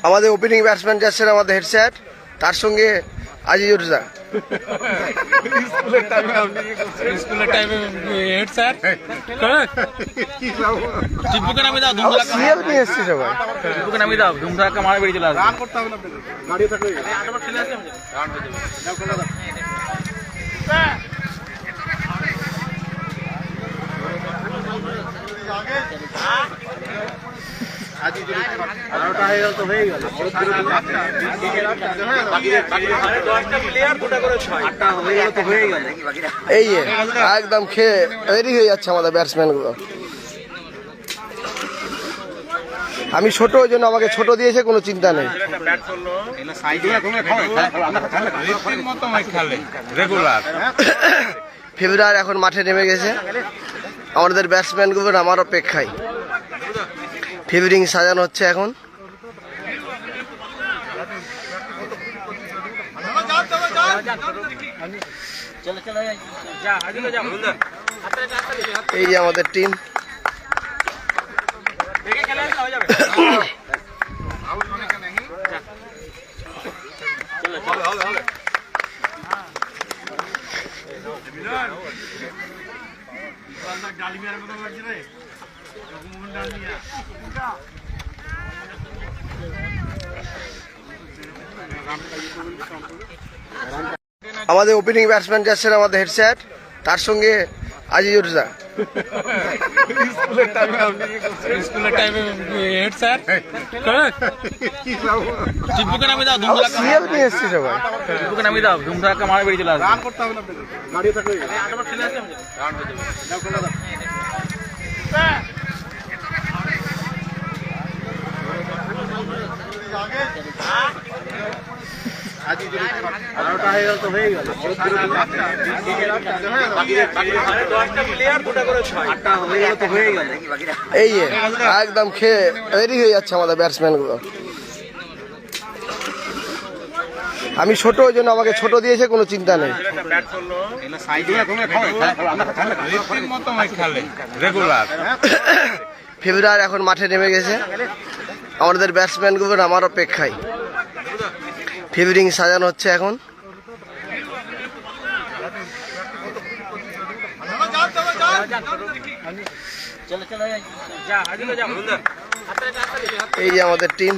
আমাদের opening batsman যাচ্ছেন আমাদের হেড স্যার, তার সঙ্গে আজিজুর স্যার। স্কুলের টাইমে হেড স্যার টিপুকে নামে দাও, সিএল নিয়ে এসছি সবাই। টিপুকে নামে দাও, ধুমধাক্কা মারা বেরিয়ে চলে আসবে। এই একদম খেয়ে তৈরি হয়ে যাচ্ছে আমাদের ব্যাটসম্যান গুলো। আমি ছোট, ওই জন্য আমাকে ছোট দিয়েছে, কোনো চিন্তা নেই। ফেব্রুয়ারি এখন মাঠে নেমে গেছে, আমাদের ব্যাটসম্যান গুলো আমার অপেক্ষায়। ফিল্ডিং সাজানো হচ্ছে এখন। এই যে আমাদের টিম। আমাদের ওপেনিং ব্যাটসম্যান যাচ্ছেন আমাদের হেড স্যার, তার সঙ্গে আজিজুর স্যার। স্কুলের টাইমে হেড স্যার টিপুকে নামে দাও, সিএল নিয়ে এসছি সবাই। টিপুকে নামে দাও, ধুমধাক্কা মারা বেরিয়ে চলে আসবে। এই একদম খেয়ে তৈরি হয়ে যাচ্ছে আমাদের ব্যাটসম্যান গুলো। আমি ছোট, ওই জন্য আমাকে ছোট দিয়েছে, কোনো চিন্তা নেই। ফেব্রুয়ারি এখন মাঠে নেমে গেছে, আমাদের ব্যাটসম্যান গুলো আমার অপেক্ষায়। ফিল্ডিং সাজানো হচ্ছে এখন। এই যে আমাদের টিম।